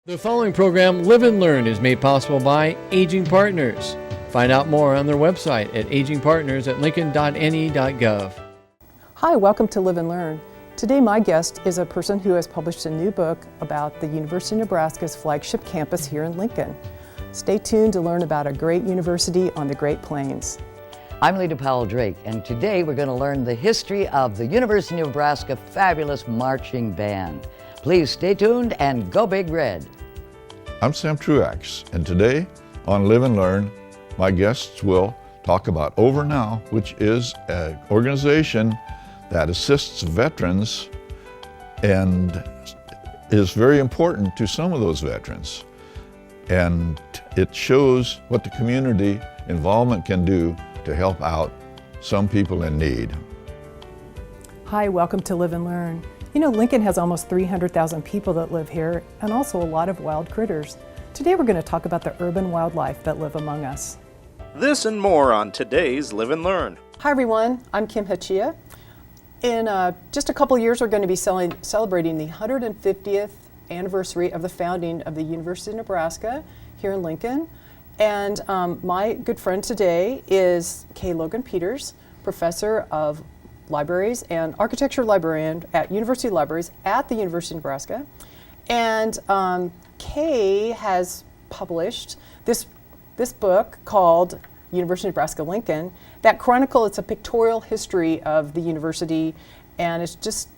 The following program, Live and Learn, is made possible by Aging Partners. Find out more on their website at agingpartners@lincoln.ne.gov. Hi, welcome to Live and Learn. Today my guest is a person who has published a new book about the University of Nebraska's flagship campus here in Lincoln. Stay tuned to learn about a great university on the Great Plains. I'm Lita Powell Drake, and today we're going to learn the history of the University of Nebraska fabulous marching band. Please stay tuned and go Big Red. I'm Sam Truax, and today on Live and Learn, my guests will talk about Over Now, which is an organization that assists veterans and is very important to some of those veterans. And it shows what the community involvement can do to help out some people in need. Hi, welcome to Live and Learn. You know, Lincoln has almost 300,000 people that live here and also a lot of wild critters. Today we're going to talk about the urban wildlife that live among us. This and more on today's Live and Learn. Hi everyone, I'm Kim Hachia. In just a couple years we're going to be celebrating the 150th anniversary of the founding of the University of Nebraska here in Lincoln. And my good friend today is Kay Logan Peters, professor of libraries and architecture librarian at University Libraries at the University of Nebraska. And Kay has published this book called University of Nebraska Lincoln that it's a pictorial history of the university, and it's just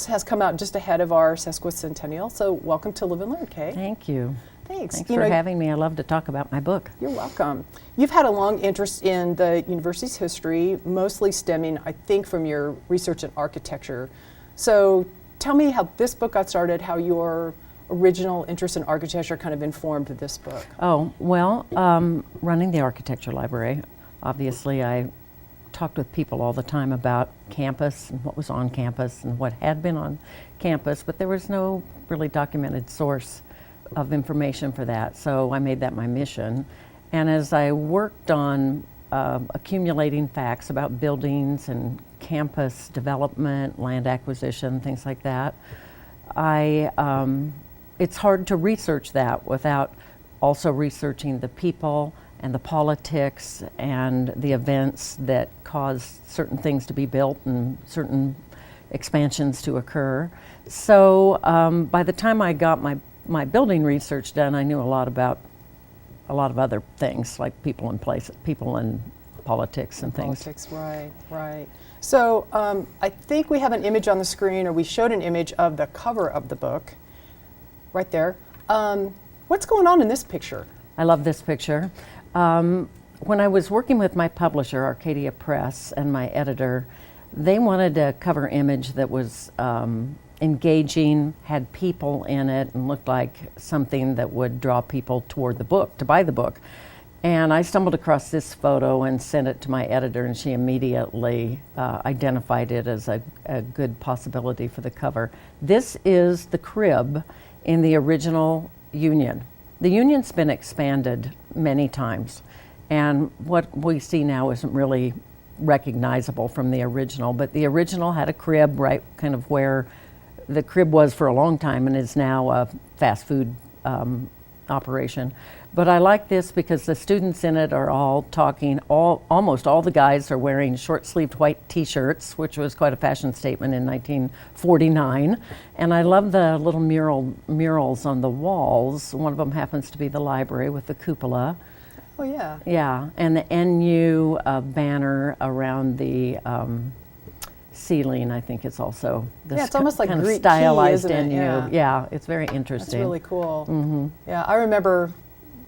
has come out just ahead of our sesquicentennial. So welcome to Live and Learn, Kay. Thank you. Thanks. Thanks for having me. I love to talk about my book. You're welcome. You've had a long interest in the university's history, mostly stemming, I think, from your research in architecture. So tell me how this book got started, how your original interest in architecture kind of informed this book. Oh, well, running the architecture library, obviously I talked with people all the time about campus and what was on campus and what had been on campus, but there was no really documented source of information for that, so I made that my mission. And as I worked on accumulating facts about buildings and campus development, land acquisition, things like that, it's hard to research that without also researching the people and the politics and the events that caused certain things to be built and certain expansions to occur. So by the time I got my building research done, I knew a lot of other things like people and politics and things. Politics, right. So I think we have an image on the screen, or we showed an image of the cover of the book, right there. What's going on in this picture? I love this picture. When I was working with my publisher, Arcadia Press, and my editor, they wanted a cover image that was engaging, had people in it, and looked like something that would draw people toward the book, to buy the book. And I stumbled across this photo and sent it to my editor, and she immediately identified it as a good possibility for the cover. This is the crib in the original Union. The Union's been expanded many times, and what we see now isn't really recognizable from the original, but the original had a crib right kind of where the crib was for a long time and is now a fast food operation. But I like this because the students in it are all talking, almost all the guys are wearing short-sleeved white t-shirts, which was quite a fashion statement in 1949. And I love the little murals on the walls. One of them happens to be the library with the cupola. Oh yeah. Yeah, and the NU banner around the ceiling, I think it's also this it's almost like kind of Greek stylized key, isn't it? NU. Yeah, it's very interesting. That's really cool. Mm-hmm. Yeah, I remember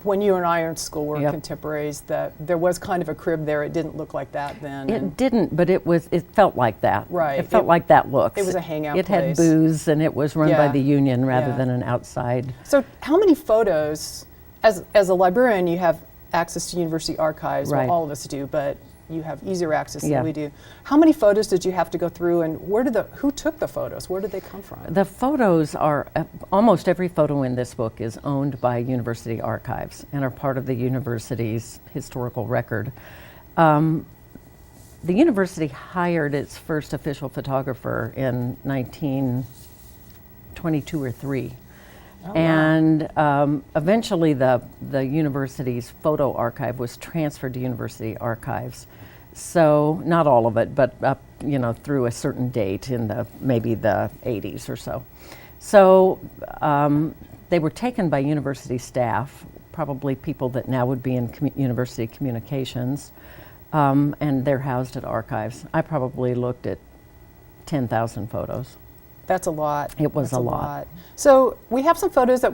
when you and I were in school, we were Yep. contemporaries, that there was kind of a crib there. It didn't look like that then. It didn't, but it felt like that. Right. It felt like that looks. it was a hangout It had place. booze, and it was run by Yeah. the union rather Yeah. than an outside. So how many photos, as a librarian, you have access to university archives, Right. well all of us do, but you have easier access Yeah. than we do. How many photos did you have to go through, and who took the photos? Where did they come from? The photos are, almost every photo in this book is owned by university archives and are part of the university's historical record. The university hired its first official photographer in 1922 or 3. And eventually the university's photo archive was transferred to University Archives. So not all of it, but up, through a certain date in maybe the 80s or so. So they were taken by university staff, probably people that now would be in university communications, and they're housed at archives. I probably looked at 10,000 photos. That's a lot. It was That's a lot. So we have some photos that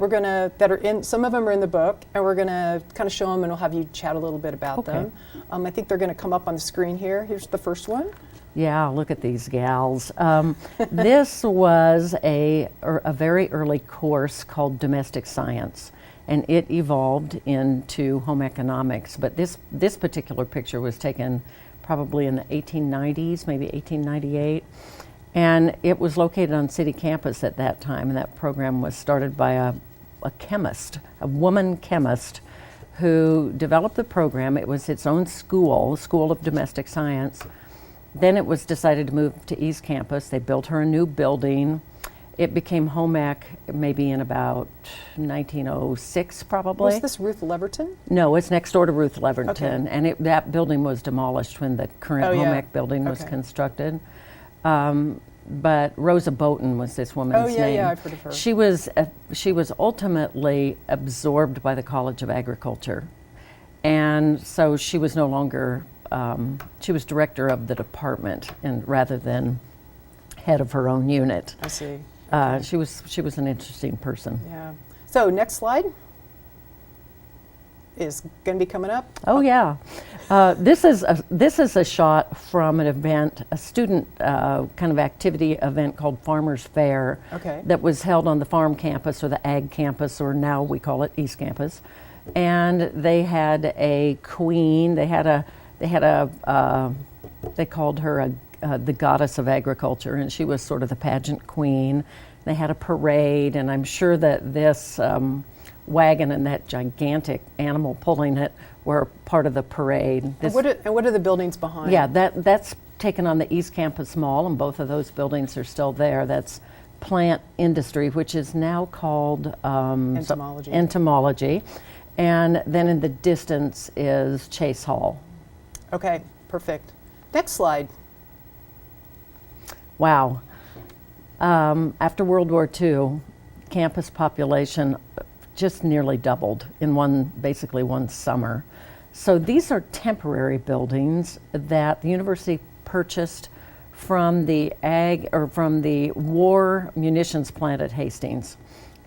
that are in, some of them are in the book, and we're gonna kind of show them and we'll have you chat a little bit about them. I think they're gonna come up on the screen here. Here's the first one. Yeah, look at these gals. This was a very early course called Domestic Science, and it evolved into home economics. But this particular picture was taken probably in the 1890s, maybe 1898. And it was located on city campus at that time, and that program was started by a chemist, a woman chemist, who developed the program. It was its own school of domestic science. Then it was decided to move to East Campus. They built her a new building. It became home ec maybe in about 1906, probably. Was this Ruth Leverton? No, it's next door to Ruth Leverton, Okay. and that building was demolished when the current Oh, home yeah. ec building was Okay. constructed. But Rosa Boughton was this woman's Oh, yeah, name. yeah, I've heard of her. She was ultimately absorbed by the College of Agriculture, and so she was no longer. She was director of the department, and rather than head of her own unit. I see. She was an interesting person. Yeah. So next slide is going to be coming up. Oh yeah, this is a shot from an event, a student kind of activity event called Farmers Fair. Okay. That was held on the farm campus or the ag campus, or now we call it East Campus, and they had a queen. They called her the goddess of agriculture, and she was sort of the pageant queen. They had a parade, and I'm sure that this wagon and that gigantic animal pulling it were part of the parade. And what are the buildings behind? Yeah, that's taken on the East Campus Mall, and both of those buildings are still there. That's Plant Industry, which is now called Entomology. Entomology. And then in the distance is Chase Hall. Okay, perfect. Next slide. Wow. After World War II, campus population just nearly doubled in basically one summer. So these are temporary buildings that the university purchased from the war munitions plant at Hastings.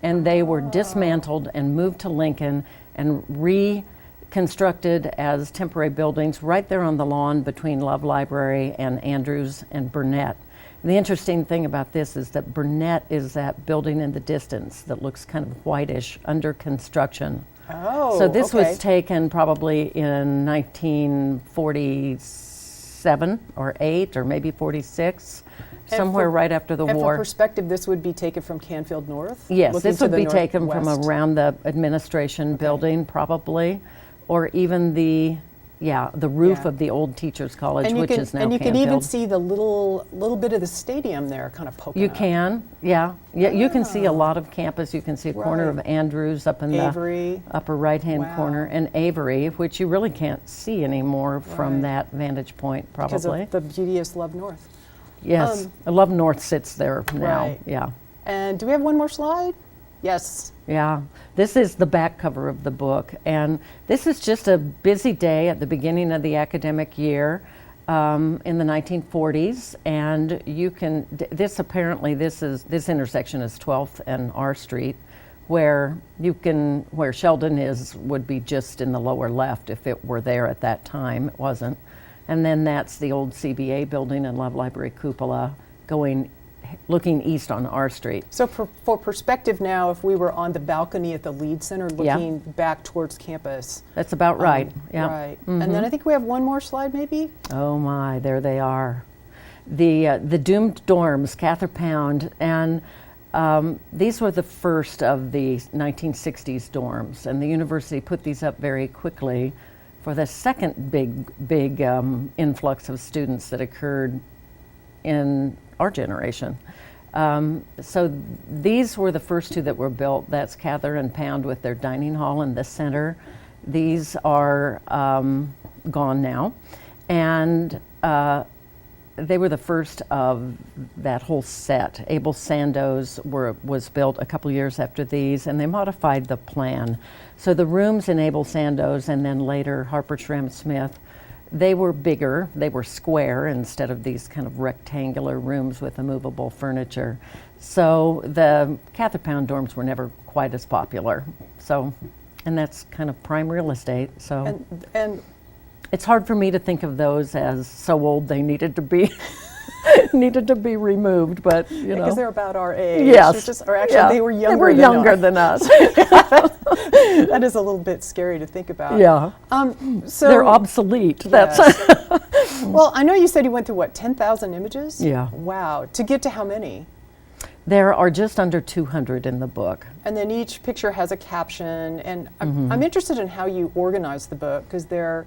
And they were dismantled and moved to Lincoln and reconstructed as temporary buildings right there on the lawn between Love Library and Andrews and Burnett. And the interesting thing about this is that Burnett is that building in the distance that looks kind of whitish under construction. Oh, So this okay. was taken probably in 1947 or 8 or maybe 46, somewhere right after the And war. for perspective, this would be taken from Canfield North? Yes, looking this to would the be taken from northwest? around the administration building probably, or even the roof Yeah. of the old Teachers College, And you which can, is now and you can even Canfield. see the little bit of the stadium there kind of poking You up. can, yeah. You can see a lot of campus. You can see a corner of Right. Andrews up in Avery. the upper right-hand Wow. corner, and Avery, which you really can't see anymore from Right. that vantage point, Because probably. of the beauteous Love North. Yes, I love North sits there now. Right. Yeah. And do we have one more slide? Yes. Yeah, this is the back cover of the book, and this is just a busy day at the beginning of the academic year in the 1940s, and you can. This this intersection is 12th and R Street, where Sheldon would be just in the lower left if it were there at that time. It wasn't, and then that's the old CBA building and Love Library cupola looking east on R Street. So for perspective now, if we were on the balcony at the Lead Center looking back towards campus. That's about right. Yeah. Right. And then I think we have one more slide maybe? Oh my, there they are. The doomed dorms, Cather Pound, and these were the first of the 1960s dorms, and the university put these up very quickly for the second big influx of students that occurred in our generation. So these were the first two that were built. That's Cather and Pound with their dining hall in the center. These are gone now. And they were the first of that whole set. Abel Sandoz was built a couple years after these, and they modified the plan. So the rooms in Abel Sandoz and then later Harper Schramm Smith, they were bigger, they were square instead of these kind of rectangular rooms with immovable furniture. So the Cather Pound dorms were never quite as popular. So, and that's kind of prime real estate. So. And it's hard for me to think of those as so old they needed to be removed, but you know, because they're about our age. Yes, Or actually, yeah. they were younger. They were younger than us. That is a little bit scary to think about. Yeah, So they're obsolete. That's yes. Well, I know you said you went through what, 10,000 images? Yeah. Wow. To get to how many? There are just under 200 in the book. And then each picture has a caption. And Mm-hmm. I'm interested in how you organize the book, because there's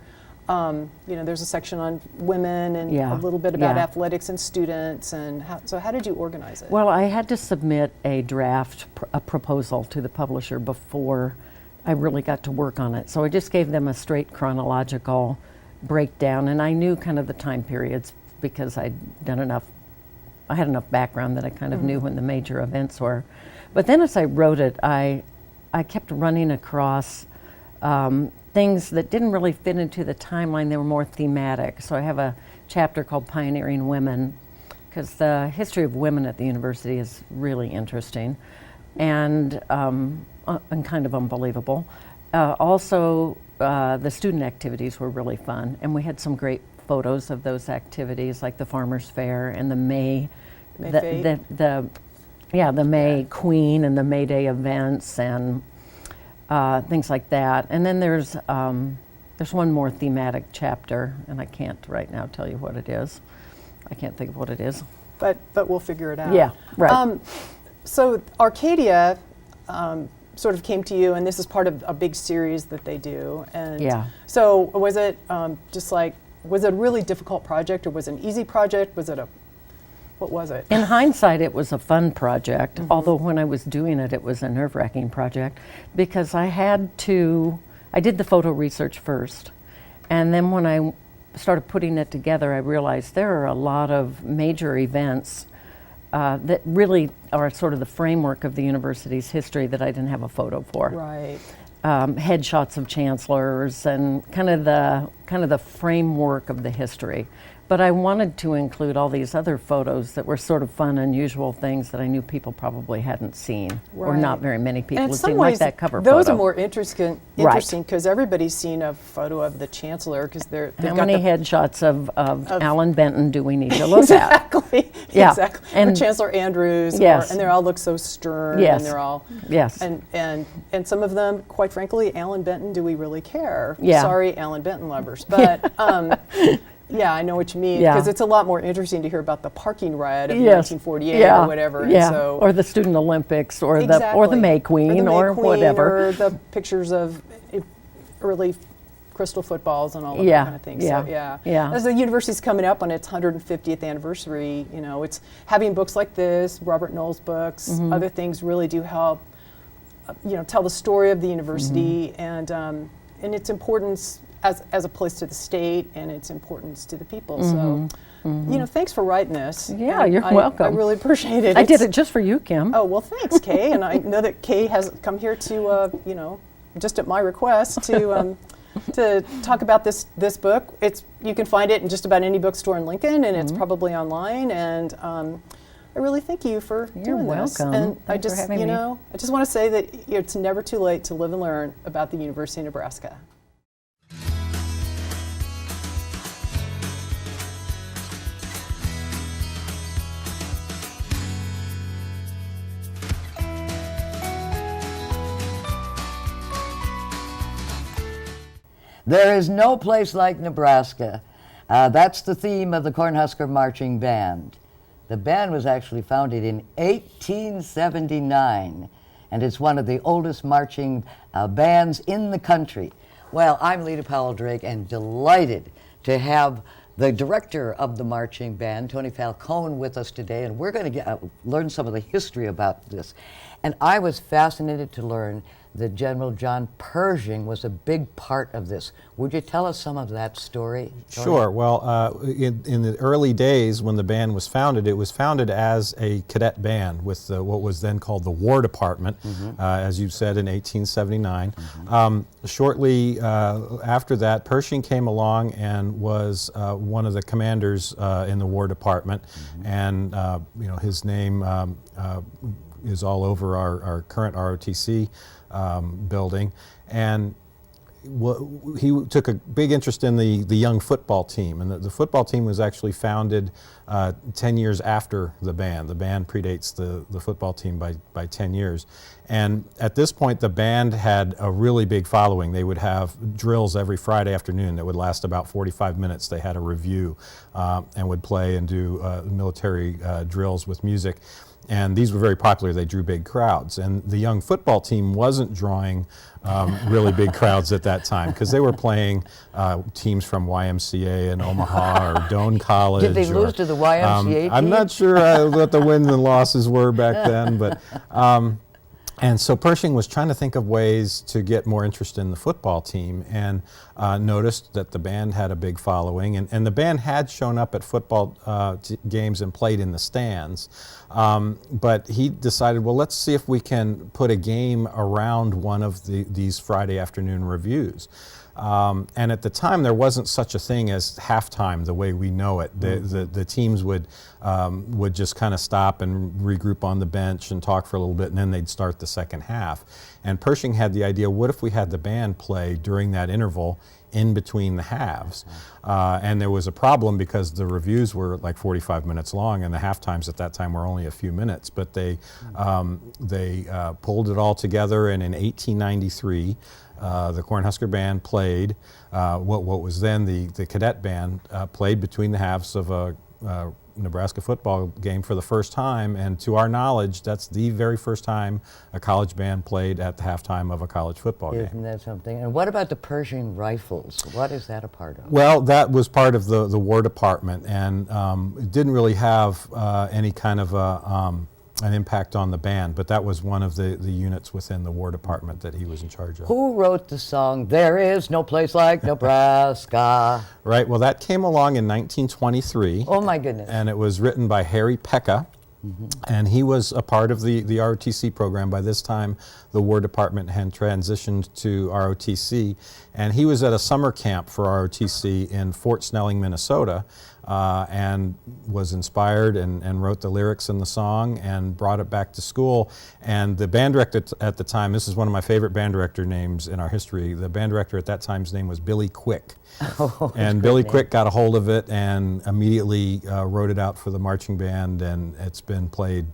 a section on women and Yeah, a little bit about yeah. athletics and students. And so how did you organize it? Well, I had to submit a draft, a proposal to the publisher before I really got to work on it. So I just gave them a straight chronological breakdown, and I knew kind of the time periods because I had enough background that I kind of knew when the major events were. But then as I wrote it, I kept running across things that didn't really fit into the timeline. They were more thematic. So I have a chapter called Pioneering Women, because the history of women at the university is really interesting and kind of unbelievable. Also, the student activities were really fun, and we had some great photos of those activities, like the Farmers Fair and the May Fete. the May Queen and the May Day events and things like that. And then there's one more thematic chapter, and I can't right now tell you what it is. I can't think of what it is. But we'll figure it out. Yeah, right. So Arcadia sort of came to you, and this is part of a big series that they do. And Yeah. so was it was it a really difficult project, or was it an easy project? What was it? In hindsight, it was a fun project, although when I was doing it, it was a nerve-wracking project because I did the photo research first, and then when I started putting it together, I realized there are a lot of major events that really are sort of the framework of the university's history that I didn't have a photo for. Right. Headshots of chancellors and kind of the framework of the history. But I wanted to include all these other photos that were sort of fun, unusual things that I knew people probably hadn't seen, or not Right. very many people And in had some seen, ways, like that cover those photo. are more interesting because everybody's seen a photo of the chancellor, because they've How got many the headshots of Alan Benton do we need to look at? exactly, Yeah. exactly. Or And- Chancellor Andrews, Yes. and they all look so stern, Yes. and they're all Yes. and some of them, quite frankly, Alan Benton, do we really care? Yeah. Sorry, Alan Benton lovers, but. Yeah, I know what you mean, Yeah. because it's a lot more interesting to hear about the parking riot of Yes. 1948 Yeah. or whatever. And Yeah. so Or the Student Olympics, or the Exactly. May Queen, or, the May or Queen, whatever. or the pictures of early crystal footballs and all of Yeah, that kind of thing. yeah, So yeah. yeah. As the university's coming up on its 150th anniversary, it's having books like this, Robert Knoll's books, Mm-hmm. other things really do help, tell the story of the university Mm-hmm. and its importance as a place to the state and its importance to the people. So, thanks for writing this. Mm-hmm. Yeah, And you're I welcome. really appreciate it. I did It's- it just for you, Kim. Oh, well, thanks, Kay. And I know that Kay has come here to, just at my request, to talk about this book. You can find it in just about any bookstore in Lincoln, and it's probably online. And I really thank you for doing this. welcome. And I Thanks for just, having me. I just want to say that it's never too late to live and learn about the University of Nebraska. There is no place like Nebraska. That's the theme of the Cornhusker Marching Band. The band was actually founded in 1879, and it's one of the oldest marching bands in the country. Well, I'm Lita Powell Drake, and delighted to have the director of the marching band, Tony Falcone, with us today, and we're going to learn some of the history about this. And I was fascinated to learn that General John Pershing was a big part of this. Would you tell us some of that story, Tony? Sure. Well, in the early days when the band was founded, it was founded as a cadet band with what was then called the War Department, as you said, in 1879. Shortly after that, Pershing came along and was one of the commanders in the War Department, and his name is all over our current ROTC building, and he took a big interest in the young football team, and the football team was actually founded 10 years after the band. The band predates the football team by 10 years. And at this point, the band had a really big following. They would have drills every Friday afternoon that would last about 45 minutes. They had a review and would play and do military drills with music. And these were very popular. They drew big crowds. And the young football team wasn't drawing really big crowds at that time because they were playing teams from YMCA in Omaha or Doane College. Did they lose to the YMCA team? I'm not sure what the wins and losses were back then, but and so Pershing was trying to think of ways to get more interest in the football team, and noticed that the band had a big following, and the band had shown up at football games and played in the stands. But he decided, well, let's see if we can put a game around one of these Friday afternoon reviews. And at the time, there wasn't such a thing as halftime the way we know it. The teams would just kind of stop and regroup on the bench and talk for a little bit, and then they'd start the second half. And Pershing had the idea, what if we had the band play during that interval in between the halves? And there was a problem because the reviews were like 45 minutes long, and the half times at that time were only a few minutes. But they pulled it all together, and in 1893, the Cornhusker Band played what was then the cadet band played between the halves of a Nebraska football game for the first time, and to our knowledge, that's the very first time a college band played at the halftime of a college football game. Isn't that something? And what about the Pershing Rifles? What is that a part of? Well, that was part of the War Department, and it didn't really have any kind of an impact on the band, but that was one of the units within the War Department that he was in charge of. Who wrote the song, "There Is No Place Like Nebraska"? Right, well, that came along in 1923. Oh my goodness. And it was written by Harry Pekka, and he was a part of the ROTC program. By this time, the War Department had transitioned to ROTC, and he was at a summer camp for ROTC in Fort Snelling, Minnesota, and was inspired and wrote the lyrics in the song and brought it back to school. And the band director at the time, this is one of my favorite band director names in our history, the band director at that time's name was Billy Quick. And Billy Quick got a hold of it and immediately wrote it out for the marching band, and it's been played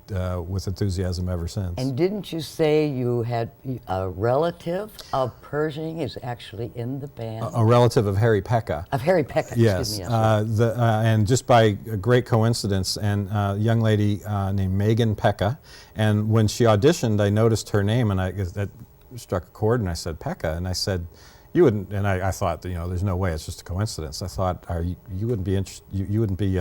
with enthusiasm ever since. And didn't you say you had a relative of Pershing is actually in the band? A relative of Harry Pekka. Of Harry Pekka, Yes, excuse me. and just by a great coincidence, and a young lady named Megan Pekka, and when she auditioned, I noticed her name, and that struck a chord, and I said, Pekka, and I said, you wouldn't, and I thought, there's no way, it's just a coincidence. I thought, you wouldn't be you wouldn't be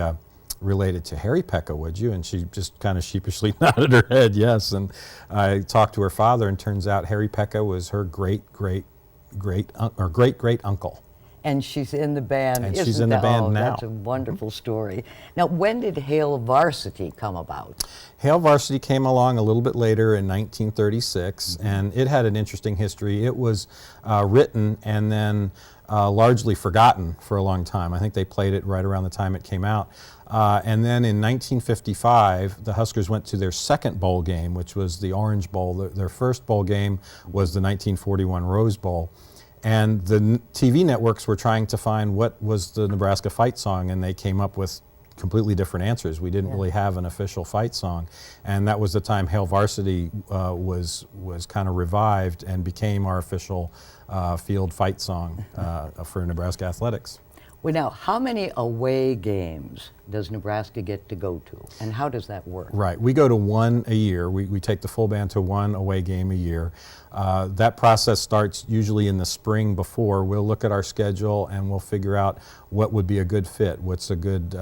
related to Harry Pekka, would you? And she just kind of sheepishly nodded her head, yes. And I talked to her father, and turns out Harry Pekka was her great uncle. And she's in the band. And she's in the band now. That's a wonderful story. Now, when did Hail Varsity come about? Hail Varsity came along a little bit later in 1936, and it had an interesting history. It was written and then largely forgotten for a long time. I think they played it right around the time it came out. And then in 1955, the Huskers went to their second bowl game, which was the Orange Bowl. Their first bowl game was the 1941 Rose Bowl. And the TV networks were trying to find what was the Nebraska fight song, and they came up with completely different answers. We didn't really have an official fight song, and that was the time Hail Varsity was kind of revived and became our official field fight song for Nebraska athletics. Well, now, how many away games does Nebraska get to go to, and how does that work? Right. We go to one a year. We take the full band to one away game a year. That process starts usually in the spring before. We'll look at our schedule and we'll figure out what would be a good fit, what's a good,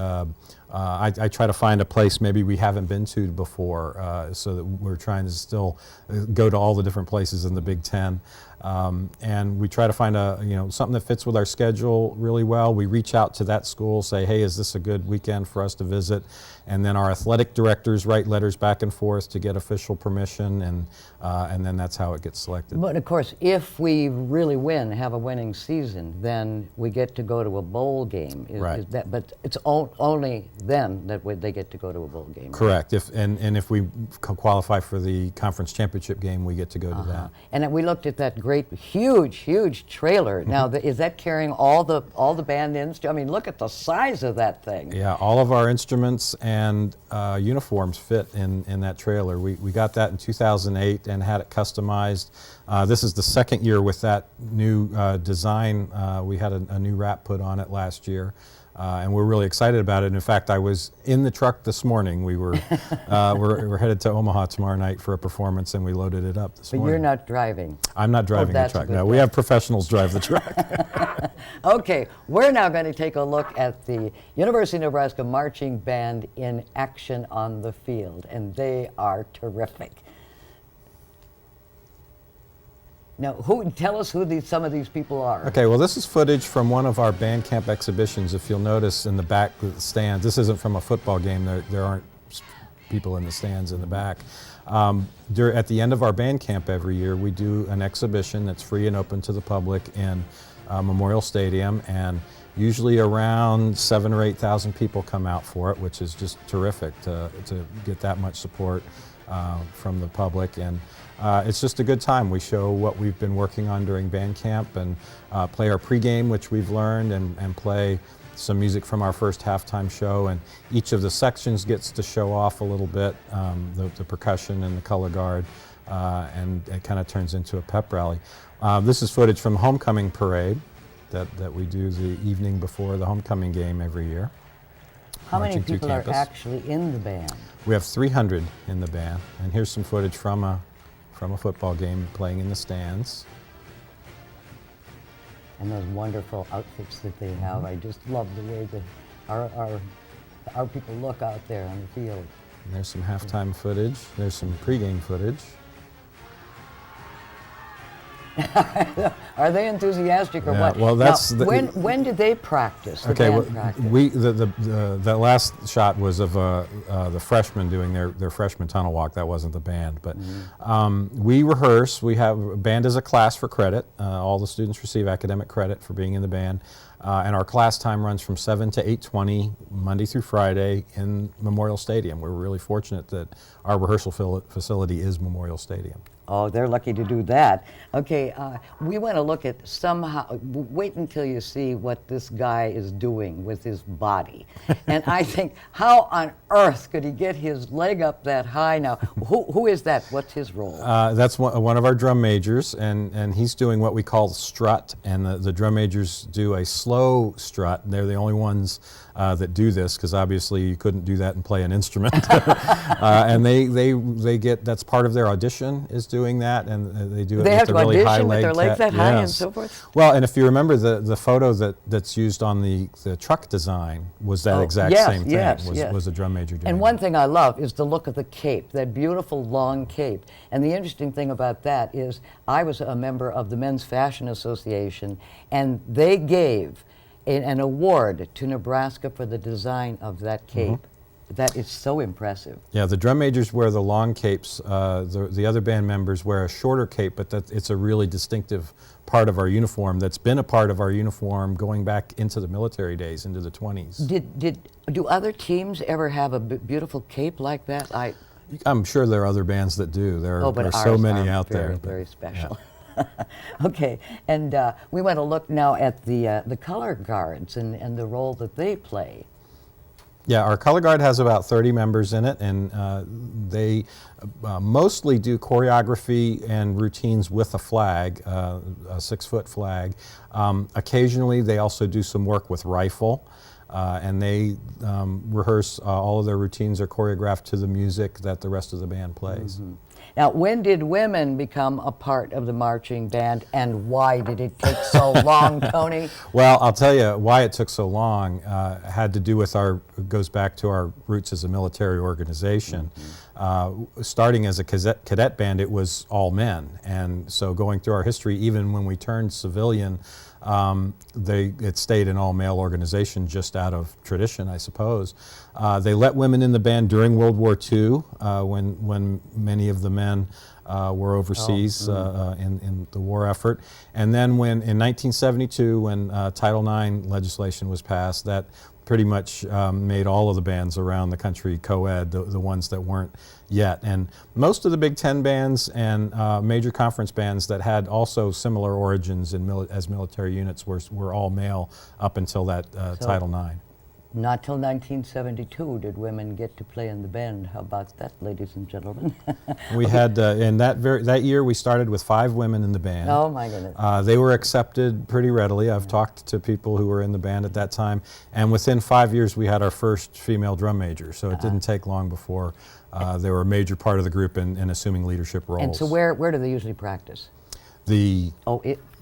I try to find a place maybe we haven't been to before, so that we're trying to still go to all the different places in the Big Ten. And we try to find something that fits with our schedule really well. We reach out to that school, say, hey, is this a good weekend for us to visit? And then our athletic directors write letters back and forth to get official permission, and then that's how it gets selected. But of course, if we really win, have a winning season, then we get to go to a bowl game. Right. But it's only then that they get to go to a bowl game. Correct. And if we qualify for the conference championship game, we get to go to that. And we looked at that great, huge trailer. Now, is that carrying all the band instruments? I mean, look at the size of that thing. Yeah, all of our instruments and uniforms fit in that trailer. We got that in 2008 and had it customized. This is the second year with that new design. We had a new wrap put on it last year. And we're really excited about it. In fact, I was in the truck this morning. We're headed to Omaha tomorrow night for a performance, and we loaded it up this morning. But you're not driving. I'm not driving the that's truck. good. No, we have professionals drive the truck. Okay, we're now going to take a look at the University of Nebraska Marching Band in action on the field, and they are terrific. Now, tell us who some of these people are. Okay, well, this is footage from one of our band camp exhibitions. If you'll notice in the back of the stands, this isn't from a football game. There aren't people in the stands in the back. At the end of our band camp every year, we do an exhibition that's free and open to the public in Memorial Stadium, and usually around 7,000 or 8,000 people come out for it, which is just terrific to get that much support from the public. And it's just a good time. We show what we've been working on during band camp and play our pregame, which we've learned, and play some music from our first halftime show. And each of the sections gets to show off a little bit, the percussion and the color guard, and it kind of turns into a pep rally. This is footage from Homecoming Parade that we do the evening before the homecoming game every year. How many marching through people are campus. actually in the band? We have 300 in the band, and here's some footage from a football game playing in the stands. And those wonderful outfits that they have. I just love the way that our people look out there on the field. And there's some halftime footage. There's some pregame footage. Are they enthusiastic or Yeah, what? well, that's now, the- when did they practice? The Okay, band practice? the last shot was of the freshmen doing their freshman tunnel walk. That wasn't the band, but we rehearse. We have band as a class for credit. All the students receive academic credit for being in the band, and our class time runs from 7 to 8:20 Monday through Friday in Memorial Stadium. We're really fortunate that our rehearsal facility is Memorial Stadium. Oh, they're lucky to do that. Okay, we want to look at somehow, wait until you see what this guy is doing with his body. And I think, how on earth could he get his leg up that high now? Who is that? What's his role? That's one of our drum majors, and he's doing what we call the strut, and the drum majors do a slow strut. They're the only ones that do this, because obviously you couldn't do that and play an instrument. And they get, that's part of their audition, is doing that, and they do it They with have a to really high audition with leg their legs cat. that high and Yes. so forth? Well, and if you remember the photo that's used on the truck design was that exact yes, same thing, yes, was, yes. was a drum major doing And it. one thing I love is the look of the cape, that beautiful long cape. And the interesting thing about that is I was a member of the Men's Fashion Association, and they gave an award to Nebraska for the design of that cape. That is so impressive. Yeah, the drum majors wear the long capes. The other band members wear a shorter cape, but it's a really distinctive part of our uniform that's been a part of our uniform going back into the military days, into the 20s. Do other teams ever have a beautiful cape like that? I'm sure there are other bands that do. There but are so ours many are out very, there. very special. Okay, and we want to look now at the color guards and the role that they play. Yeah, our color guard has about 30 members in it, and they mostly do choreography and routines with a flag, a 6-foot flag. Occasionally, they also do some work with rifle. and they rehearse all of their routines are choreographed to the music that the rest of the band plays. Now, when did women become a part of the marching band, and why did it take so long, Tony? Well, I'll tell you why it took so long. Had to do with goes back to our roots as a military organization. Starting as a cadet band, it was all men, and so going through our history, even when we turned civilian, it stayed an all-male organization just out of tradition, I suppose. They let women in the band during World War II, when many of the men were overseas in the war effort. And then in 1972, when Title IX legislation was passed, that pretty much made all of the bands around the country co-ed, the ones that weren't yet. And most of the Big Ten bands and major conference bands that had also similar origins as military units were all male up until that Title IX. Not till 1972 did women get to play in the band. How about that, ladies and gentlemen? We had, in that year, we started with 5 women in the band. Oh, my goodness. They were accepted pretty readily. I've talked to people who were in the band at that time, and within 5 years, we had our first female drum major, so it didn't take long before they were a major part of the group in assuming leadership roles. And so where do they usually practice? In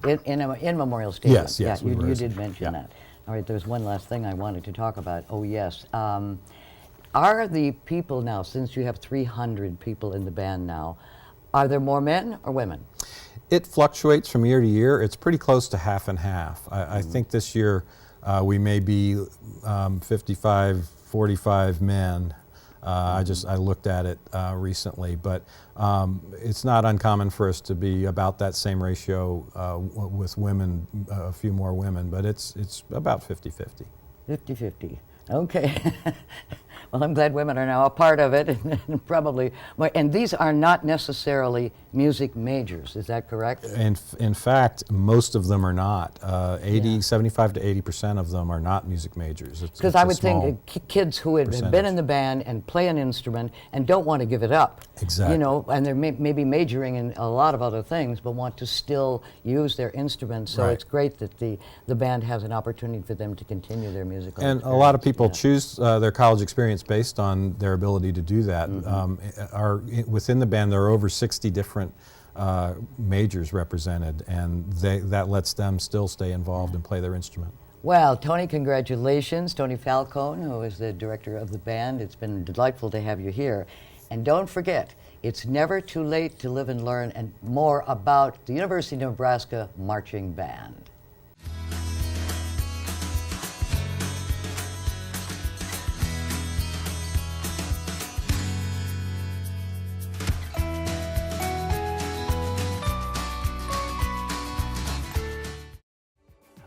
Memorial Stadium. Yes, Yeah, we you were. did mention Yeah. that. All right, there's one last thing I wanted to talk about. Oh, yes. Are the people now, since you have 300 people in the band now, are there more men or women? It fluctuates from year to year. It's pretty close to half and half. I think this year we may be 55, 45 men. I looked at it recently, but it's not uncommon for us to be about that same ratio with women, a few more women, but it's about 50-50. 50-50. Okay. Well, I'm glad women are now a part of it, and probably more. And these are not necessarily music majors, is that correct? In fact, most of them are not. 75 to 80% of them are not music majors. Because I would think kids who have been in the band and play an instrument and don't want to give it up. Exactly. You know, and they're maybe majoring in a lot of other things, but want to still use their instrument. So Right. it's great that the band has an opportunity for them to continue their musical And a lot of experience. people Yeah. choose their college experience based on their ability to do that. Within the band, there are over 60 different majors represented, and that lets them still stay involved and play their instrument. Well, Tony, congratulations. Tony Falcone, who is the director of the band. It's been delightful to have you here. And don't forget, it's never too late to live and learn, and more about the University of Nebraska Marching Band.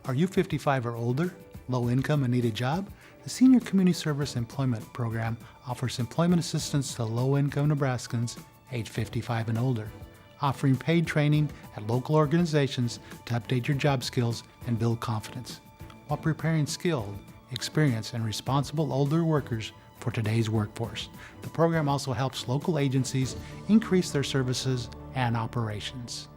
Are you 55 or older, low income, and need a job? The Senior Community Service Employment Program offers employment assistance to low-income Nebraskans age 55 and older, offering paid training at local organizations to update your job skills and build confidence, while preparing skilled, experienced, and responsible older workers for today's workforce. The program also helps local agencies increase their services and operations.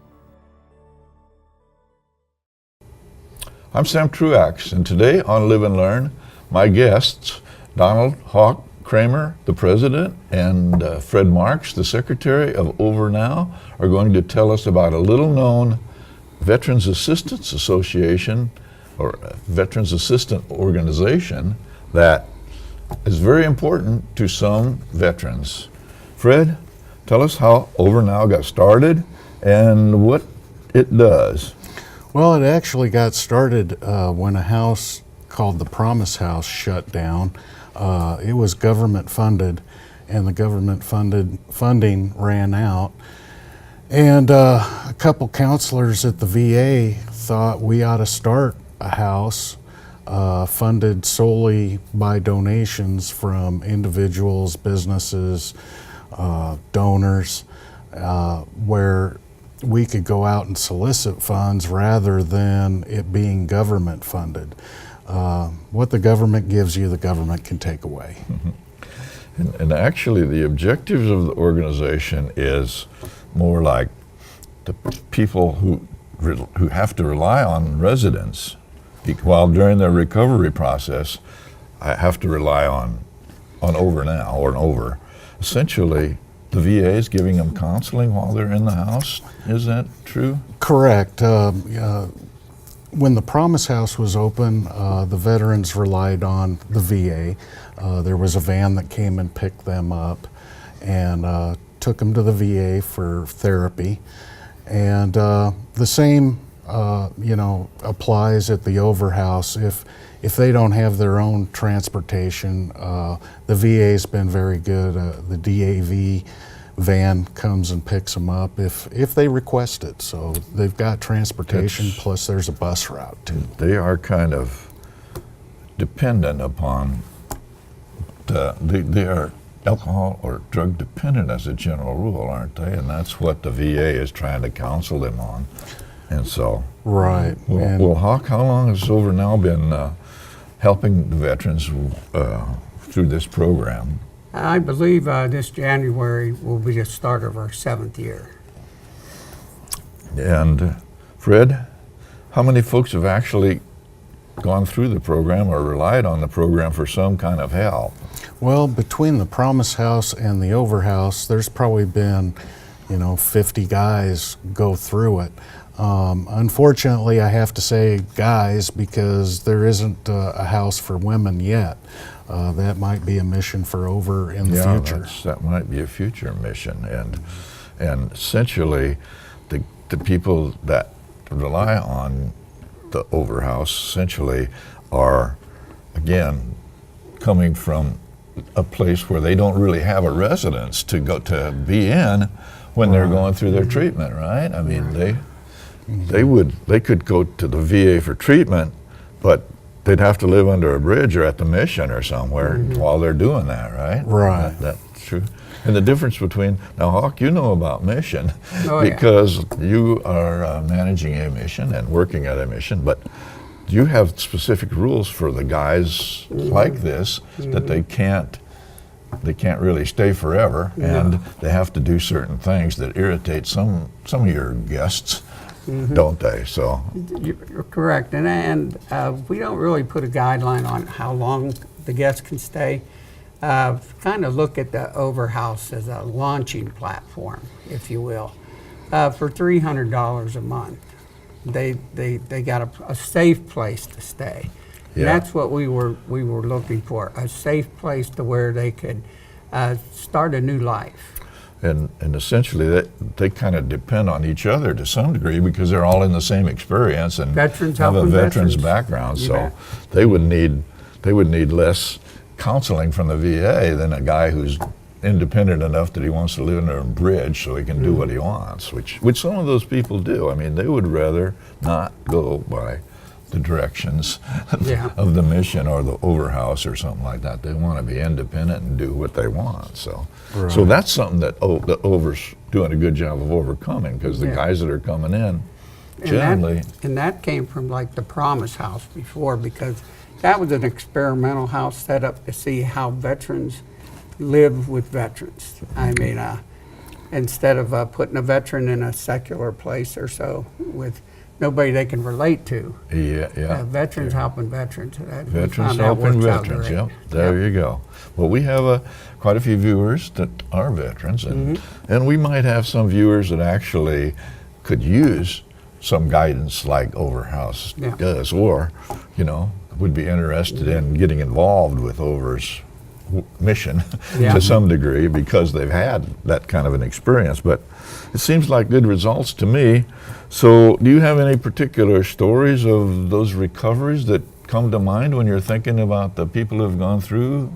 I'm Sam Truax, and today on Live and Learn, my guests, Donald Hawk Kramer, the president, and Fred Marks, the secretary of OverNow, are going to tell us about a little-known Veterans Assistance Association, or Veterans Assistant Organization, that is very important to some veterans. Fred, tell us how OverNow got started and what it does. Well, it actually got started when a house called the Promise House shut down. It was government funded, and the government funding ran out. And a couple counselors at the VA thought we ought to start a house funded solely by donations from individuals, businesses, donors, where we could go out and solicit funds rather than it being government funded. What the government gives you, the government can take away. Mm-hmm. And actually, the objectives of the organization is more like the people who have to rely on residents while during their recovery process. I have to rely on Over Now or an Over. Essentially, the VA is giving them counseling while they're in the house. Is that true? Correct. When the Promise House was open, the veterans relied on the VA. There was a van that came and picked them up and took them to the VA for therapy. And the same, applies at the Over House. If they don't have their own transportation, the VA's been very good. The DAV van comes and picks them up if they request it. So they've got transportation, plus there's a bus route too. They are kind of dependent upon they are alcohol or drug dependent as a general rule, aren't they? And that's what the VA is trying to counsel them on. And so, right. Well, Hawk, how long has Over Now been helping the veterans through this program? I believe this January will be the start of our 7th year. And Fred, how many folks have actually gone through the program or relied on the program for some kind of help? Well, between the Promise House and the Over House, there's probably been, 50 guys go through it. Unfortunately, I have to say guys because there isn't a house for women yet. That might be a mission for Over in the future. That might be a future mission. And essentially, the people that rely on the Over House essentially are, again, coming from a place where they don't really have a residence to go to be in when they're going through their treatment, right? I mean, they could go to the VA for treatment, but they'd have to live under a bridge or at the mission or somewhere while they're doing that, right? Right. That's true. And the difference between, now Hawk, you know about mission Oh, because you are managing a mission and working at a mission, but you have specific rules for the guys like this that they can't really stay forever, and they have to do certain things that irritate some of your guests, don't they? So You're correct, and we don't really put a guideline on how long the guests can stay. Kind of look at the Over House as a launching platform, if you will, for $300 a month. They got a safe place to stay. Yeah. That's what we were looking for, a safe place to where they could start a new life. and essentially they kind of depend on each other to some degree because they're all in the same experience and Veterans have a helping veterans veterans. background. You So bet. they would need less counseling from the VA than a guy who's independent enough that he wants to live under a bridge so he can do what he wants, which some of those people do. I mean, they would rather not go by the directions Yeah. of the mission or the Over House or something like that. They want to be independent and do what they want. So that's something that the Over's doing a good job of overcoming because the Yeah. guys that are coming in And generally. that came from like the Promise House before, because that was an experimental house set up to see how veterans live with veterans. I mean, instead of putting a veteran in a secular place or so with nobody they can relate to, veterans helping veterans. We Veterans found that helping works out veterans, great. yep. There you go. Well, we have quite a few viewers that are veterans, and we might have some viewers that actually could use some guidance like Over House Yeah. does, or, would be interested in getting involved with Over's mission Yeah. to some degree because they've had that kind of an experience. But it seems like good results to me. So do you have any particular stories of those recoveries that come to mind when you're thinking about the people who've gone through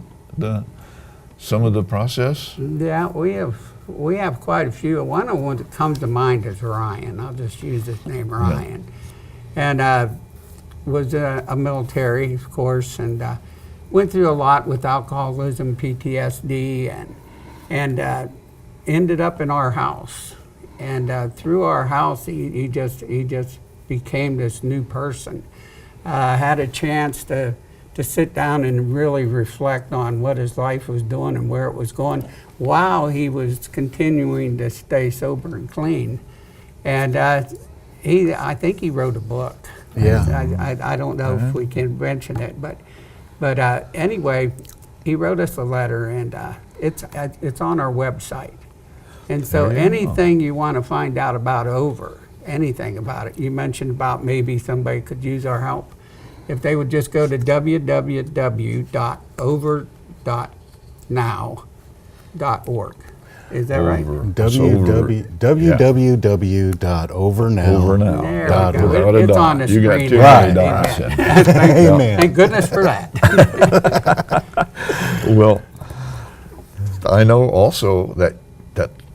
some of the process? Yeah, we have quite a few. One of the ones that comes to mind is Ryan. I'll just use his name, Ryan. And was a military, of course, and went through a lot with alcoholism, PTSD, and ended up in our house. And through our house, he just became this new person. Had a chance to sit down and really reflect on what his life was doing and where it was going while he was continuing to stay sober and clean. And I think he wrote a book. Yeah. I don't know if we can mention it, but But anyway, he wrote us a letter, and it's on our website. And so There you go. anything you want to find out about Over, anything about it, you mentioned about maybe somebody could use our help. If they would just go to www.over.now.org. Is that right? It's over. www.overnow. Over now. There Dot we go. without a It's dot. on the You got screen. too Right. many dots in. Amen. Thank goodness for that. Well, I know also that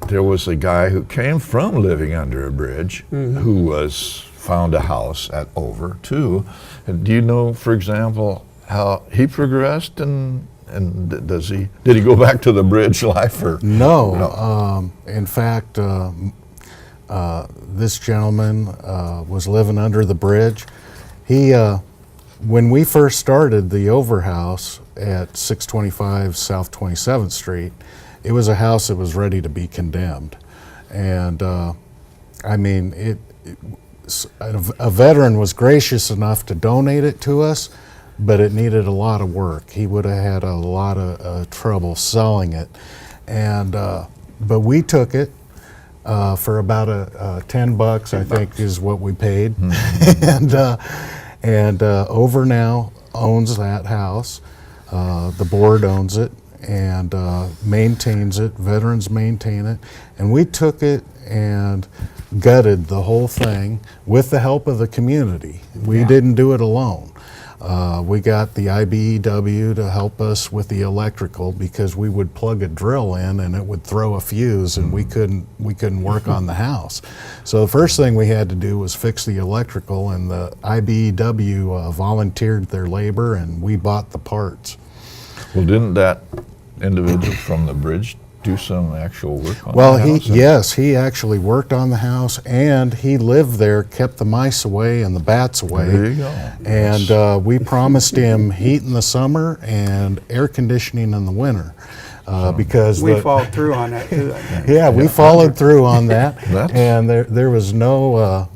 there was a guy who came from living under a bridge who was found a house at Over too. And do you know, for example, how he progressed and did he go back to the bridge life or No. In fact, this gentleman was living under the bridge. He, when we first started the Over House at 625 South 27th Street, it was a house that was ready to be condemned. And I mean, a veteran was gracious enough to donate it to us, but it needed a lot of work. He would have had a lot of trouble selling it. And, but we took it for about $10, I think is what we paid. And Over Now owns that house. The board owns it and maintains it. Veterans maintain it. And we took it and gutted the whole thing with the help of the community. We didn't do it alone. We got the IBEW to help us with the electrical because we would plug a drill in and it would throw a fuse and we couldn't work on the house. So the first thing we had to do was fix the electrical, and the IBEW volunteered their labor and we bought the parts. Well, didn't that individual from the bridge do some actual work on Well, the house? yes, he actually worked on the house, and he lived there, kept the mice away and the bats away. There you go. And we promised him heat in the summer and air conditioning in the winter, because We followed through on that too, I think. yeah, we followed through on that, That's- and there was no.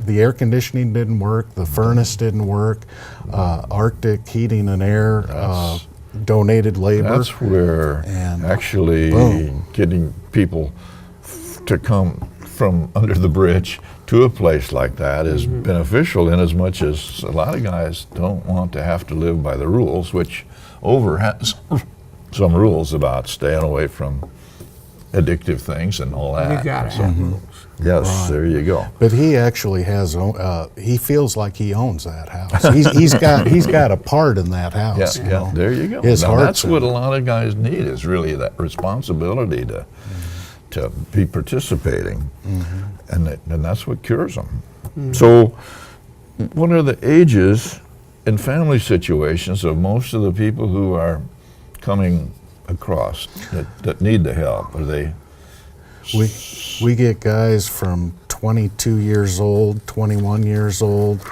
The air conditioning didn't work. The furnace didn't work. Arctic Heating and Air donated labor. That's where And actually boom. getting people to come from under the bridge to a place like that is beneficial, in as much as a lot of guys don't want to have to live by the rules, which Over has some rules about staying away from addictive things and all that. You gotta have rules. Yes, there you go. But he actually has. He feels like he owns that house. He's got a part in that house. Yeah, you know. there you go. His Now, heart's that's in what it. a lot of guys need, is really that responsibility to be participating, and that's what cures them. So, what are the ages and family situations of most of the people who are coming across that need the help? Are they? We get guys from 22 years old, 21 years old,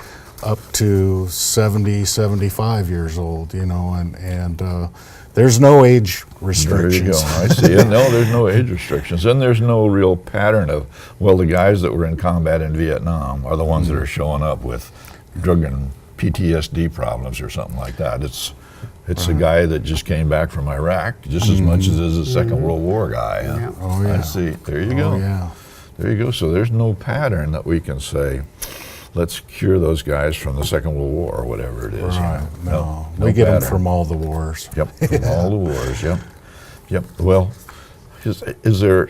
up to 70, 75 years old, you know, and there's no age restrictions. There you go. I see it. No, there's no age restrictions. And there's no real pattern of, well, the guys that were in combat in Vietnam are the ones that are showing up with drug and PTSD problems or something like that. It's a guy that just came back from Iraq just as much as is a Second World War guy. Huh? Yeah. Oh, yeah. I see. There you go. Oh, yeah. There you go. So there's no pattern that we can say, let's cure those guys from the Second World War or whatever it is. Right. You know? No, we get them pattern. from all the wars. Yep, from all the wars, yep. Yep, well, is there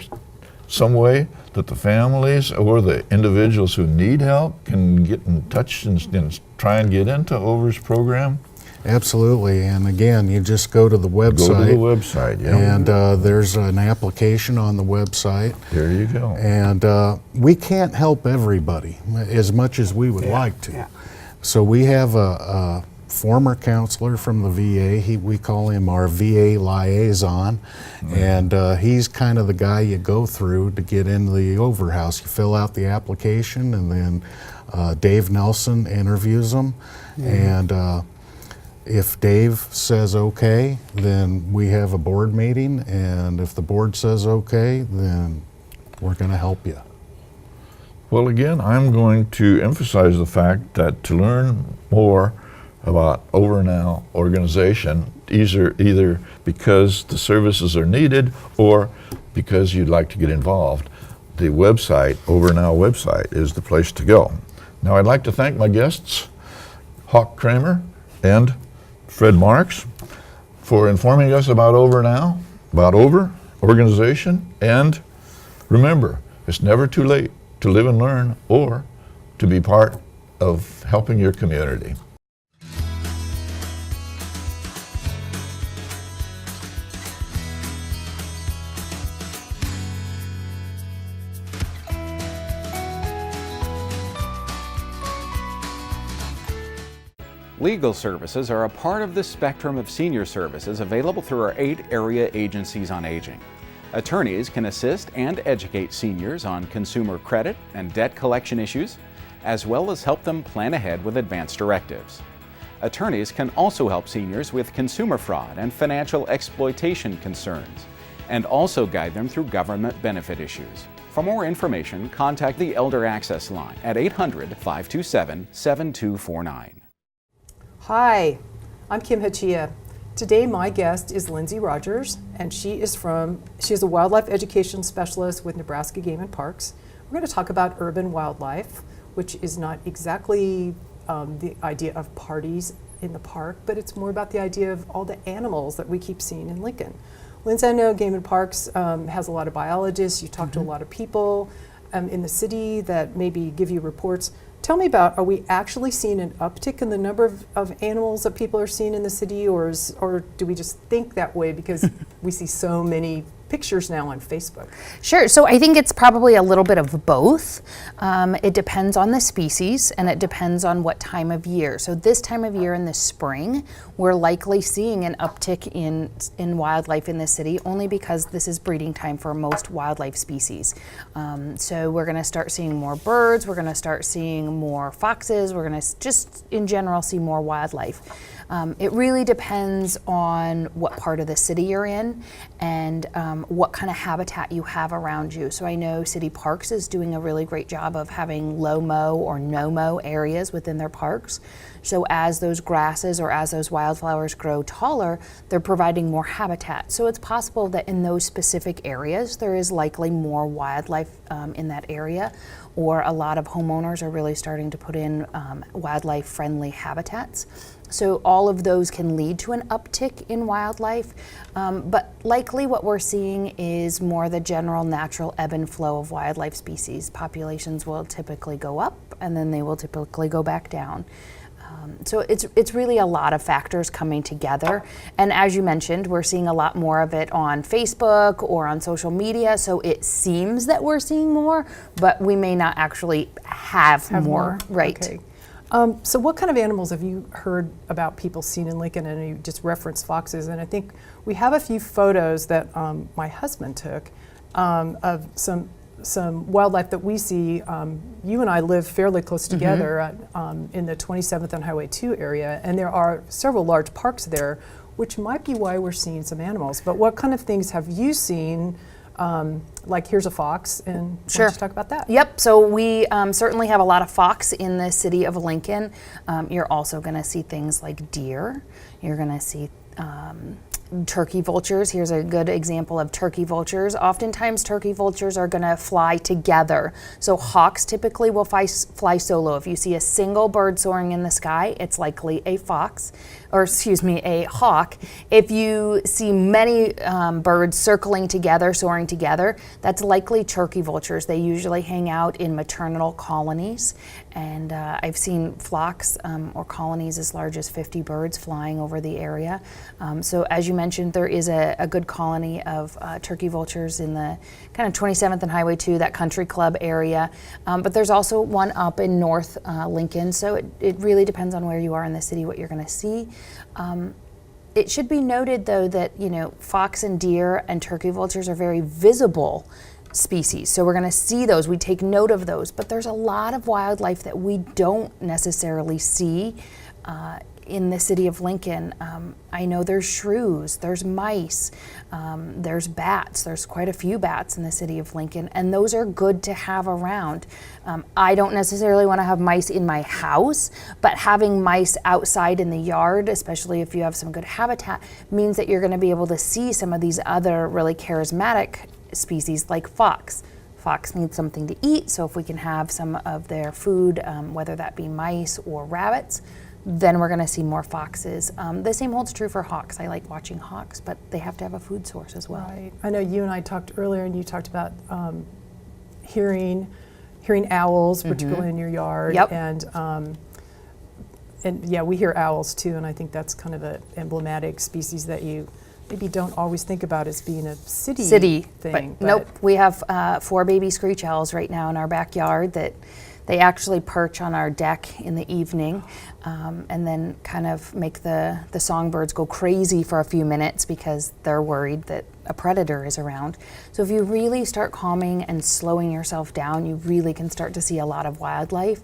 some way that the families or the individuals who need help can get in touch and try and get into Over's program? Absolutely, and again, you just go to the website. Go to the website, yeah. And there's an application on the website. There you go. And we can't help everybody as much as we would like to. Yeah. So we have a former counselor from the VA. We call him our VA liaison. And he's kind of the guy you go through to get into the Over House. You fill out the application, and then Dave Nelson interviews them. And if Dave says okay, then we have a board meeting, and if the board says okay, then we're going to help you. Well, again, I'm going to emphasize the fact that to learn more about Over Now organization, either because the services are needed or because you'd like to get involved. The website, Over Now website, is the place to go. Now I'd like to thank my guests, Hawk Kramer and Fred Marks, for informing us about Over Now, about Over organization, and remember, it's never too late to live and learn or to be part of helping your community. Legal services are a part of the spectrum of senior services available through our 8 area agencies on aging. Attorneys can assist and educate seniors on consumer credit and debt collection issues, as well as help them plan ahead with advance directives. Attorneys can also help seniors with consumer fraud and financial exploitation concerns, and also guide them through government benefit issues. For more information, contact the Elder Access Line at 800-527-7249. Hi, I'm Kim Hachia. Today my guest is Lindsay Rogers, and she is a wildlife education specialist with Nebraska Game and Parks. We're going to talk about urban wildlife, which is not exactly the idea of parties in the park, but it's more about the idea of all the animals that we keep seeing in Lincoln. Lindsay, I know Game and Parks has a lot of biologists. You talk to a lot of people in the city that maybe give you reports. Tell me about, are we actually seeing an uptick in the number of animals that people are seeing in the city, or do we just think that way because we see so many pictures now on Facebook? Sure, so I think it's probably a little bit of both. It depends on the species and it depends on what time of year. So this time of year in the spring, we're likely seeing an uptick in wildlife in the city only because this is breeding time for most wildlife species. So we're gonna start seeing more birds, we're gonna start seeing more foxes, we're gonna just in general see more wildlife. It really depends on what part of the city you're in and what kind of habitat you have around you. So I know City Parks is doing a really great job of having low mow or no mow areas within their parks. So as those grasses or as those wildflowers grow taller, they're providing more habitat. So it's possible that in those specific areas, there is likely more wildlife in that area, or a lot of homeowners are really starting to put in wildlife-friendly habitats. So all of those can lead to an uptick in wildlife, but likely what we're seeing is more the general natural ebb and flow of wildlife species. Populations will typically go up and then they will typically go back down. So it's really a lot of factors coming together. And as you mentioned, we're seeing a lot more of it on Facebook or on social media. So it seems that we're seeing more, but we may not actually have more. Right. Okay. So what kind of animals have you heard about people seeing in Lincoln? And you just referenced foxes, and I think we have a few photos that my husband took of some wildlife that we see. You and I live fairly close together in the 27th and Highway 2 area, and there are several large parks there, which might be why we're seeing some animals. But what kind of things have you seen? Like here's a fox, and sure. Why don't you talk about that? Yep, so we certainly have a lot of fox in the city of Lincoln. You're also gonna see things like deer. You're gonna see turkey vultures. Here's a good example of turkey vultures. Oftentimes turkey vultures are going to fly together. So hawks typically will fly solo. If you see a single bird soaring in the sky, it's likely a fox, or excuse me, a hawk. If you see many birds circling together, soaring together, that's likely turkey vultures. They usually hang out in maternal colonies, and I've seen flocks or colonies as large as 50 birds flying over the area. So as you mentioned, there is a good colony of turkey vultures in the kind of 27th and Highway 2, that country club area. But there's also one up in North Lincoln. So it really depends on where you are in the city, what you're going to see. It should be noted, though, that fox and deer and turkey vultures are very visible species. So we're going to see those. We take note of those. But there's a lot of wildlife that we don't necessarily see in the city of Lincoln. I know there's shrews, there's mice, there's bats. There's quite a few bats in the city of Lincoln, and those are good to have around. I don't necessarily want to have mice in my house, but having mice outside in the yard, especially if you have some good habitat, means that you're going to be able to see some of these other really charismatic species like fox. Fox needs something to eat, so if we can have some of their food, whether that be mice or rabbits, then we're going to see more foxes. The same holds true for hawks. I like watching hawks, but they have to have a food source as well. Right. I know you and I talked earlier, and you talked about hearing owls, particularly in your yard. Yep. And yeah, we hear owls too, and I think that's kind of an emblematic species that you maybe don't always think about as being a city thing. But nope, we have 4 baby screech owls right now in our backyard that they actually perch on our deck in the evening, and then kind of make the songbirds go crazy for a few minutes because they're worried that a predator is around. So if you really start calming and slowing yourself down, you really can start to see a lot of wildlife.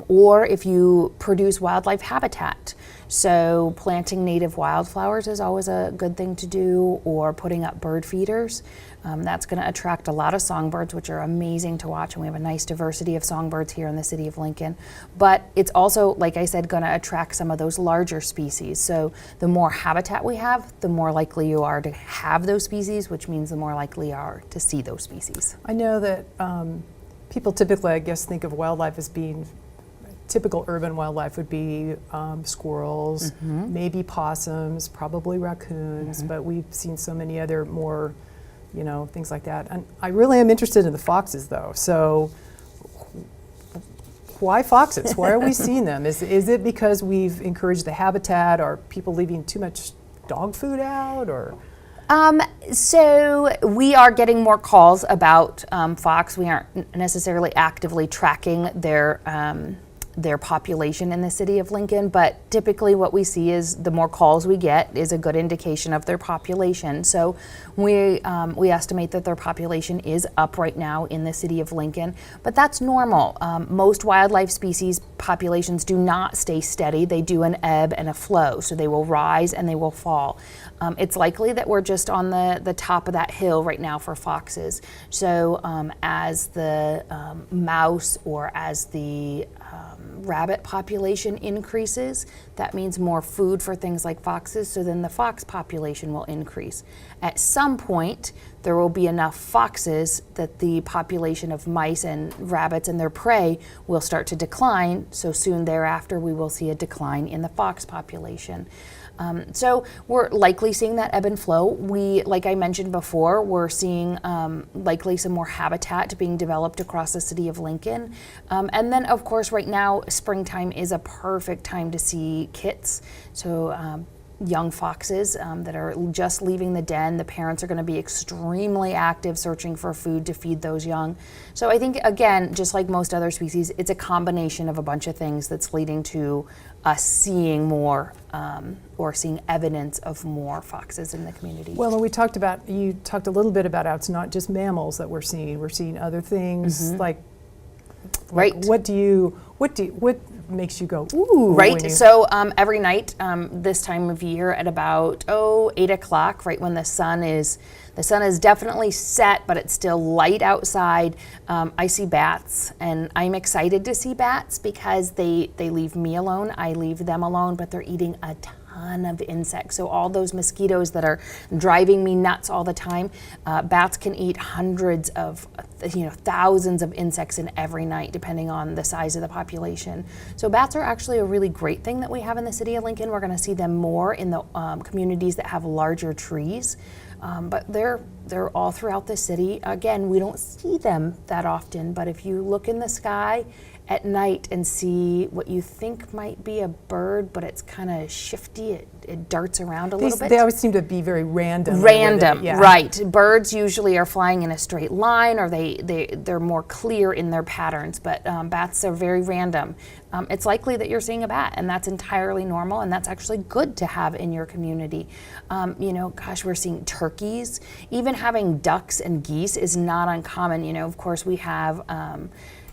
Or if you produce wildlife habitat. So planting native wildflowers is always a good thing to do, or putting up bird feeders. That's going to attract a lot of songbirds, which are amazing to watch, and we have a nice diversity of songbirds here in the city of Lincoln. But it's also, like I said, going to attract some of those larger species. So the more habitat we have, the more likely you are to have those species, which means the more likely you are to see those species. I know that people typically, I guess, think of wildlife as being typical urban wildlife would be squirrels, maybe possums, probably raccoons, but we've seen so many other more, things like that. And I really am interested in the foxes, though. So why foxes? Why are we seeing them? Is it because we've encouraged the habitat? Are people leaving too much dog food out, or? So we are getting more calls about fox. We aren't necessarily actively tracking their population in the city of Lincoln, but typically what we see is the more calls we get is a good indication of their population. So we estimate that their population is up right now in the city of Lincoln, but that's normal. Most wildlife species populations do not stay steady. They do an ebb and a flow, so they will rise and they will fall. It's likely that we're just on the top of that hill right now for foxes. So as the mouse or as the rabbit population increases, that means more food for things like foxes, so then the fox population will increase. At some point, there will be enough foxes that the population of mice and rabbits and their prey will start to decline, so soon thereafter we will see a decline in the fox population. So we're likely seeing that ebb and flow. Like I mentioned before, we're seeing likely some more habitat being developed across the city of Lincoln. And then, of course, right now, springtime is a perfect time to see kits. So young foxes that are just leaving the den. The parents are going to be extremely active searching for food to feed those young. So I think, again, just like most other species, it's a combination of a bunch of things that's leading to us seeing more or seeing evidence of more foxes in the community. Well, and you talked a little bit about how it's not just mammals that we're seeing other things like right. What makes you go, ooh? Right, so every night this time of year at about 8 o'clock, right when the sun is definitely set, but it's still light outside, I see bats, and I'm excited to see bats because they leave me alone, I leave them alone, but they're eating a ton of insects. So all those mosquitoes that are driving me nuts all the time, bats can eat hundreds of, thousands of insects in every night, depending on the size of the population. So bats are actually a really great thing that we have in the city of Lincoln. We're going to see them more in the communities that have larger trees. But they're all throughout the city. Again, we don't see them that often, but if you look in the sky at night and see what you think might be a bird, but it's kind of shifty, it darts around a little bit. They always seem to be very random. Right. Birds usually are flying in a straight line, or they're more clear in their patterns, but bats are very random. It's likely that you're seeing a bat, and that's entirely normal, and that's actually good to have in your community. We're seeing turkeys. Even having ducks and geese is not uncommon. Of course, we have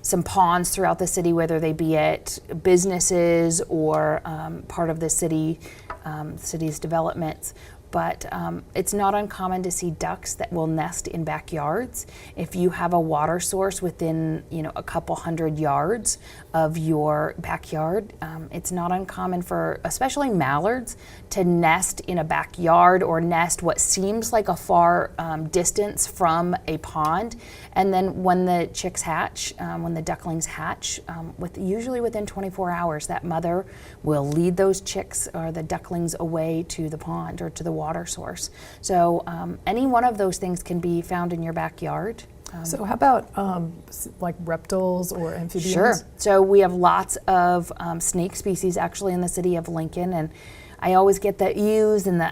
some ponds throughout the city, whether they be at businesses or part of the city's developments. But it's not uncommon to see ducks that will nest in backyards. If you have a water source within, a couple hundred yards of your backyard, it's not uncommon for, especially mallards, to nest in a backyard or nest what seems like a far distance from a pond. And then when the chicks hatch, when the ducklings hatch, usually within 24 hours, that mother will lead those chicks or the ducklings away to the pond or to the water source. So any one of those things can be found in your backyard. So how about like reptiles or amphibians? Sure. So we have lots of snake species actually in the city of Lincoln, and I always get the ews and the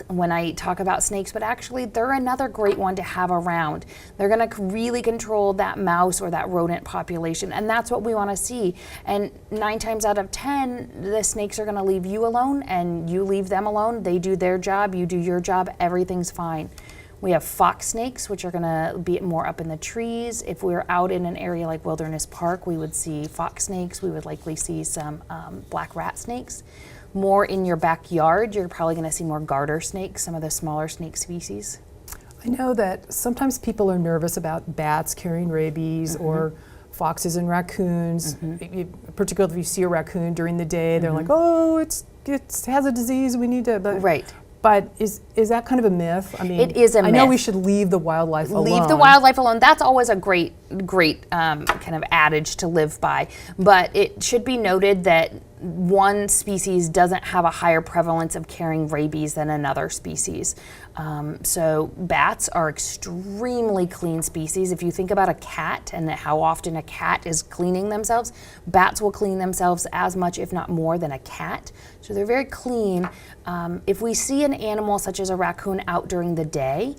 when I talk about snakes, but actually they're another great one to have around. They're going to really control that mouse or that rodent population, and that's what we want to see. And 9 times out of 10, the snakes are going to leave you alone, and you leave them alone. They do their job, you do your job, everything's fine. We have fox snakes, which are going to be more up in the trees. If we were out in an area like Wilderness Park, we would see fox snakes. We would likely see some black rat snakes. More in your backyard, you're probably going to see more garter snakes, some of the smaller snake species. I know that sometimes people are nervous about bats carrying rabies or foxes and raccoons. Particularly if you see a raccoon during the day, they're like, "Oh, it has a disease. We need to." Right. But is that kind of a myth? I mean, it is a myth. I know we should leave the wildlife alone. Leave the wildlife alone. That's always a great kind of adage to live by. But it should be noted that one species doesn't have a higher prevalence of carrying rabies than another species. So bats are extremely clean species. If you think about a cat and how often a cat is cleaning themselves, bats will clean themselves as much, if not more, than a cat. So they're very clean. If we see an animal such as a raccoon out during the day,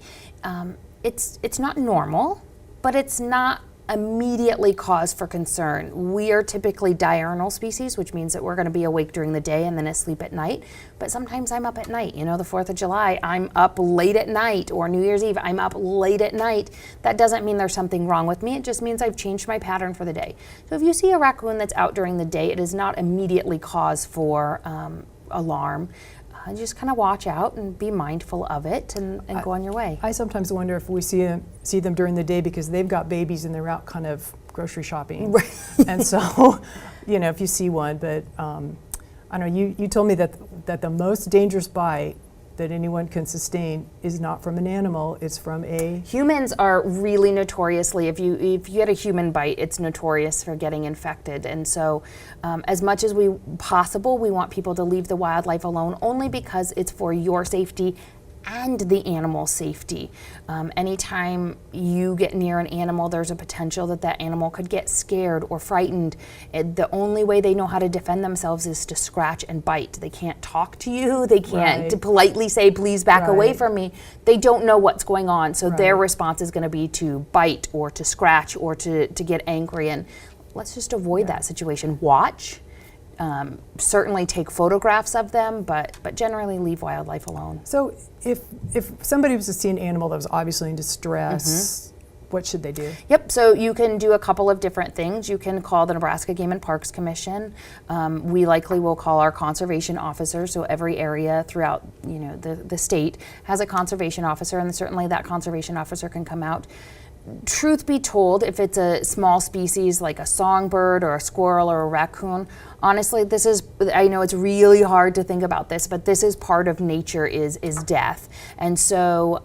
it's not normal, but it's not immediately cause for concern. We are typically diurnal species, which means that we're going to be awake during the day and then asleep at night. But sometimes I'm up at night. The 4th of July, I'm up late at night, or New Year's Eve, I'm up late at night. That doesn't mean there's something wrong with me. It just means I've changed my pattern for the day. So if you see a raccoon that's out during the day, it is not immediately cause for alarm. Just kind of watch out and be mindful of it and go on your way. I sometimes wonder if we see them during the day because they've got babies and they're out kind of grocery shopping. And so, if you see one, but I don't know, you told me that the most dangerous bite that anyone can sustain is not from an animal, it's from a... Humans are really notoriously, if you get a human bite, it's notorious for getting infected. And so as much as we want people to leave the wildlife alone, only because it's for your safety and the animal's safety. Anytime you get near an animal, there's a potential that animal could get scared or frightened. The only way they know how to defend themselves is to scratch and bite. They can't talk to you. They can't politely say, please back away from me. They don't know what's going on. So their response is going to be to bite or to scratch or to get angry. And let's just avoid that situation. Watch. Certainly take photographs of them, but generally leave wildlife alone. So if somebody was to see an animal that was obviously in distress, what should they do? Yep, so you can do a couple of different things. You can call the Nebraska Game and Parks Commission. We likely will call our conservation officer, so every area throughout the state has a conservation officer, and certainly that conservation officer can come out. Truth be told, if it's a small species like a songbird or a squirrel or a raccoon, honestly, I know it's really hard to think about this, but this is part of nature is death. And so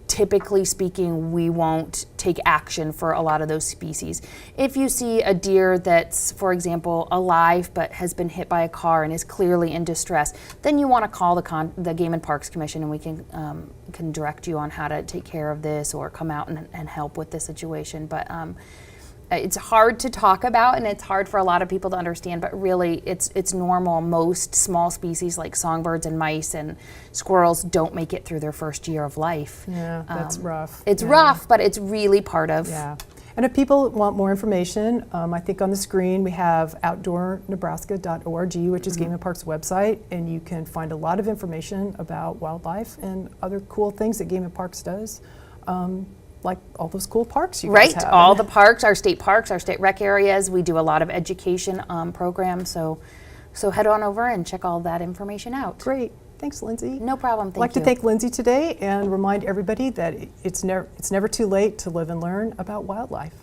typically speaking, we won't take action for a lot of those species. If you see a deer that's, for example, alive but has been hit by a car and is clearly in distress, then you want to call the Game and Parks Commission, and we can direct you on how to take care of this or come out and help with the situation. But it's hard to talk about, and it's hard for a lot of people to understand, but really it's normal. Most small species like songbirds and mice and squirrels don't make it through their first year of life. Yeah, that's rough. It's rough, but it's really part of... Yeah. And if people want more information, I think on the screen we have outdoornebraska.org, which is Game and Parks website, and you can find a lot of information about wildlife and other cool things that Game and Parks does. like all those cool parks you guys Right, have. all the parks, our state rec areas. We do a lot of education programs, so head on over and check all that information out. Great. Thanks, Lindsay. No problem. I'd like to thank Lindsay today and remind everybody that it's never too late to live and learn about wildlife.